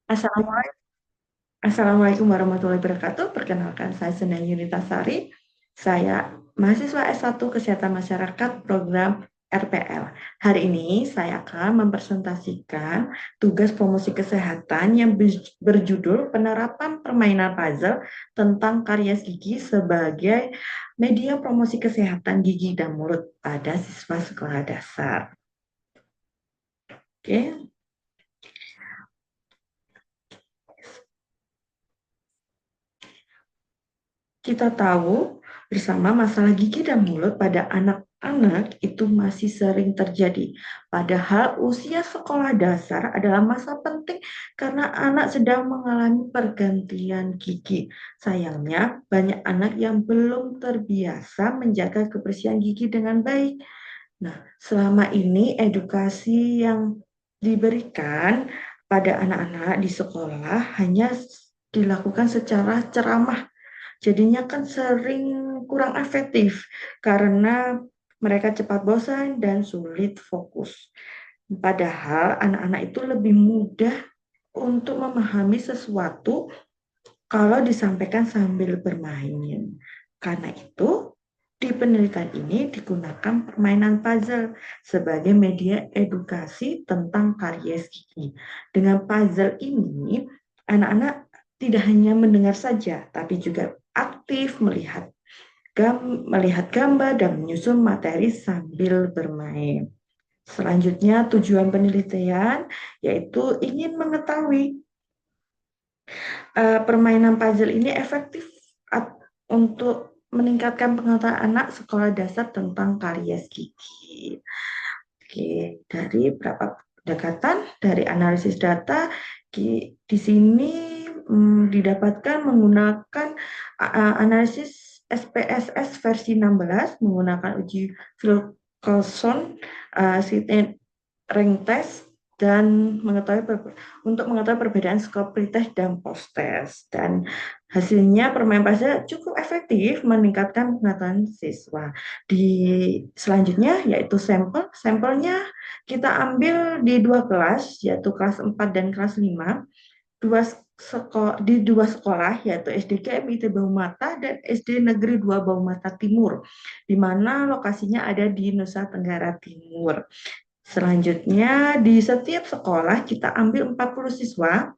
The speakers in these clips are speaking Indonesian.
Assalamualaikum. Assalamualaikum warahmatullahi wabarakatuh. Perkenalkan, saya Senda Yunita Sari. Saya mahasiswa S1 Kesehatan Masyarakat program RPL. Hari ini saya akan mempresentasikan tugas promosi kesehatan yang berjudul penerapan permainan puzzle tentang karies gigi sebagai media promosi kesehatan gigi dan mulut pada siswa sekolah dasar. Oke. Kita tahu bersama masalah gigi dan mulut pada anak-anak itu masih sering terjadi. Padahal usia sekolah dasar adalah masa penting karena anak sedang mengalami pergantian gigi. Sayangnya, banyak anak yang belum terbiasa menjaga kebersihan gigi dengan baik. Nah, selama ini edukasi yang diberikan pada anak-anak di sekolah hanya dilakukan secara ceramah. Jadinya kan sering kurang efektif karena mereka cepat bosan dan sulit fokus. Padahal anak-anak itu lebih mudah untuk memahami sesuatu kalau disampaikan sambil bermain. Karena itu, di penelitian ini digunakan permainan puzzle sebagai media edukasi tentang karies gigi. Dengan puzzle ini, anak-anak tidak hanya mendengar saja, tapi juga aktif melihat gambar dan menyusun materi sambil bermain. Selanjutnya, tujuan penelitian yaitu ingin mengetahui permainan puzzle ini efektif untuk meningkatkan pengetahuan anak sekolah dasar tentang karies gigi. Oke, dari beberapa pendekatan dari analisis data di sini didapatkan menggunakan analisis SPSS versi 16 menggunakan uji Wilkinson, rank test dan untuk mengetahui perbedaan skop pretest dan post-test. Dan hasilnya permain puzzle cukup efektif meningkatkan pengetahuan siswa. Di selanjutnya yaitu sampelnya kita ambil di dua kelas, yaitu kelas 4 dan kelas 5, di dua sekolah, yaitu SD GMIT Baumata dan SD Negeri 2 Baumata Timur, di mana lokasinya ada di Nusa Tenggara Timur. Selanjutnya, di setiap sekolah kita ambil 40 siswa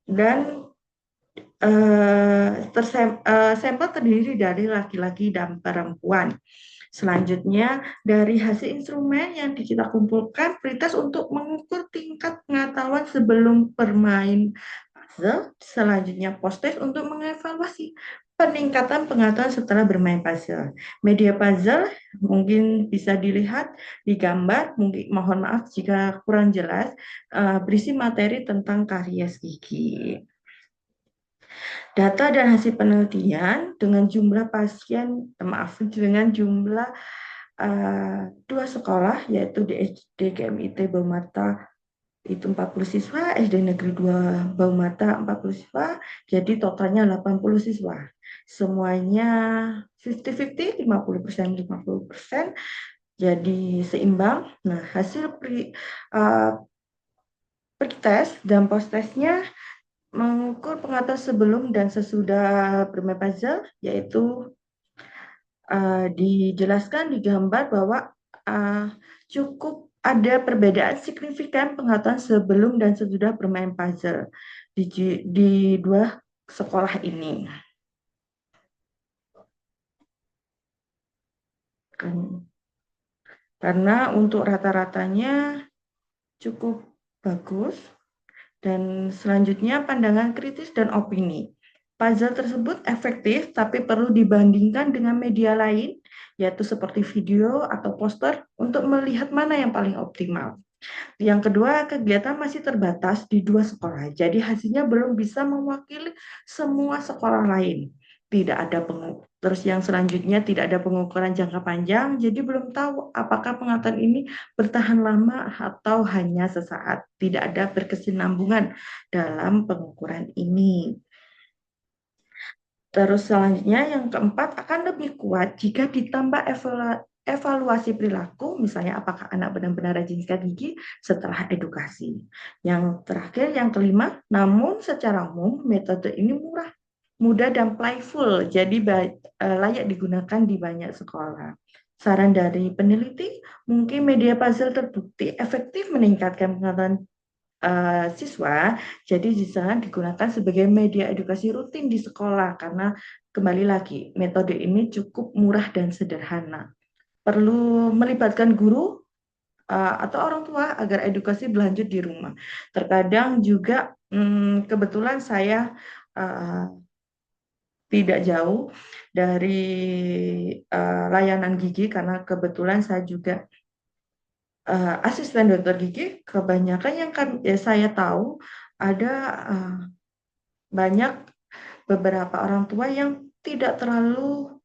dan sampel terdiri dari laki-laki dan perempuan. Selanjutnya, dari hasil instrumen yang kita kumpulkan, pretest untuk mengukur tingkat pengetahuan sebelum bermain puzzle. Selanjutnya, post-test untuk mengevaluasi peningkatan pengetahuan setelah bermain puzzle. Media puzzle mungkin bisa dilihat di gambar, mungkin mohon maaf jika kurang jelas, berisi materi tentang karies gigi. Data dan hasil penelitian dengan jumlah pasien, dengan jumlah dua sekolah, yaitu di SD GMIT Baumata itu 40 siswa, SD Negeri 2 Baumata 40 siswa, jadi totalnya 80 siswa. Semuanya 50-50, 50%, 50%, jadi seimbang. Nah, hasil pretest dan post-testnya mengukur pengetahuan sebelum dan sesudah bermain puzzle, yaitu dijelaskan di gambar bahwa cukup ada perbedaan signifikan pengetahuan sebelum dan sesudah bermain puzzle di dua sekolah ini. Karena untuk rata-ratanya cukup bagus. Dan selanjutnya pandangan kritis dan opini. Puzzle tersebut efektif tapi perlu dibandingkan dengan media lain, yaitu seperti video atau poster untuk melihat mana yang paling optimal. Yang kedua, kegiatan masih terbatas di dua sekolah, jadi hasilnya belum bisa mewakili semua sekolah lain. Tidak ada Terus yang selanjutnya tidak ada pengukuran jangka panjang, jadi belum tahu apakah pengetahuan ini bertahan lama atau hanya sesaat. Tidak ada berkesinambungan dalam pengukuran ini. Terus selanjutnya yang keempat akan lebih kuat jika ditambah evaluasi perilaku, misalnya apakah anak benar-benar rajin sikat gigi setelah edukasi. Yang terakhir, yang kelima, namun secara umum metode ini murah, mudah dan playful, jadi layak digunakan di banyak sekolah. Saran dari peneliti, mungkin media puzzle terbukti efektif meningkatkan pengetahuan siswa, jadi bisa digunakan sebagai media edukasi rutin di sekolah karena kembali lagi metode ini cukup murah dan sederhana. Perlu melibatkan guru atau orang tua agar edukasi berlanjut di rumah. Terkadang juga kebetulan saya tidak jauh dari layanan gigi karena kebetulan saya juga asisten dokter gigi. Kebanyakan yang saya tahu ada banyak beberapa orang tua yang tidak terlalu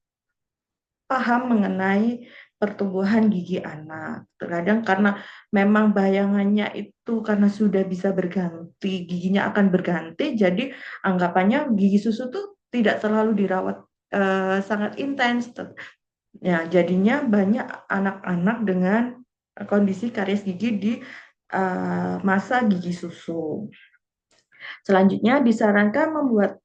paham mengenai pertumbuhan gigi anak. Terkadang karena memang bayangannya itu karena sudah bisa berganti, giginya akan berganti, jadi anggapannya gigi susu tuh tidak terlalu dirawat sangat intens. Ya, jadinya banyak anak-anak dengan kondisi karies gigi di masa gigi susu. Selanjutnya disarankan membuat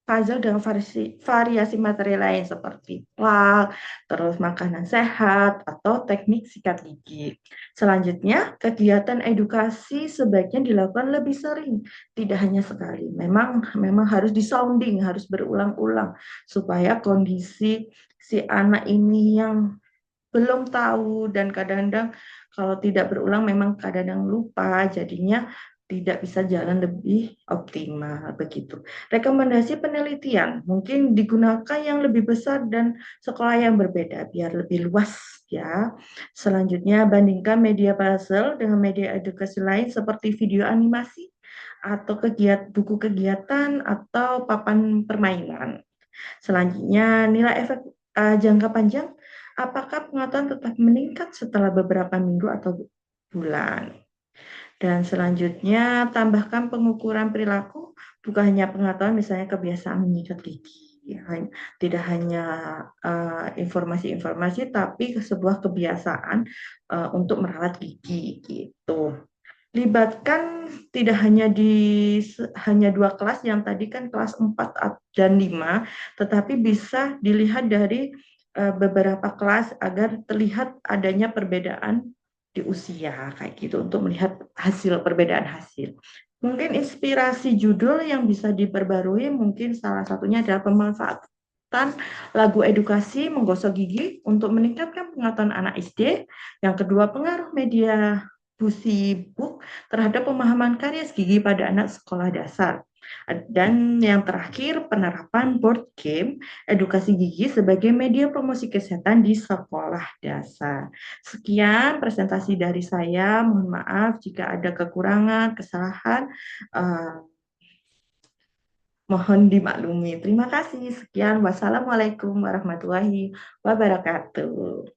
puzzle dengan variasi materi lain seperti plak, terus makanan sehat, atau teknik sikat gigi. Selanjutnya, kegiatan edukasi sebaiknya dilakukan lebih sering, tidak hanya sekali. Memang harus disounding, harus berulang-ulang supaya kondisi si anak ini yang belum tahu dan kadang-kadang kalau tidak berulang memang kadang-kadang lupa, jadinya tidak bisa jalan lebih optimal begitu. Rekomendasi penelitian mungkin digunakan yang lebih besar dan sekolah yang berbeda biar lebih luas ya. Selanjutnya bandingkan media puzzle dengan media edukasi lain seperti video animasi atau buku kegiatan atau papan permainan. Selanjutnya, nilai efek jangka panjang, apakah pengetahuan tetap meningkat setelah beberapa minggu atau bulan? Dan selanjutnya, tambahkan pengukuran perilaku, bukan hanya pengetahuan, misalnya kebiasaan menyikat gigi. Ya, tidak hanya informasi-informasi, tapi sebuah kebiasaan untuk merawat gigi gitu. Libatkan tidak hanya dua kelas yang tadi kan kelas 4 dan 5, tetapi bisa dilihat dari beberapa kelas agar terlihat adanya perbedaan di usia kayak gitu untuk melihat perbedaan hasil. Mungkin inspirasi judul yang bisa diperbarui mungkin salah satunya adalah pemanfaatan lagu edukasi menggosok gigi untuk meningkatkan pengetahuan anak SD. Yang kedua, pengaruh media busi book terhadap pemahaman karies gigi pada anak sekolah dasar. Dan yang terakhir, penerapan board game edukasi gigi sebagai media promosi kesehatan di sekolah dasar. Sekian presentasi dari saya. Mohon maaf jika ada kekurangan, kesalahan. Mohon dimaklumi. Terima kasih. Sekian. Wassalamualaikum warahmatullahi wabarakatuh.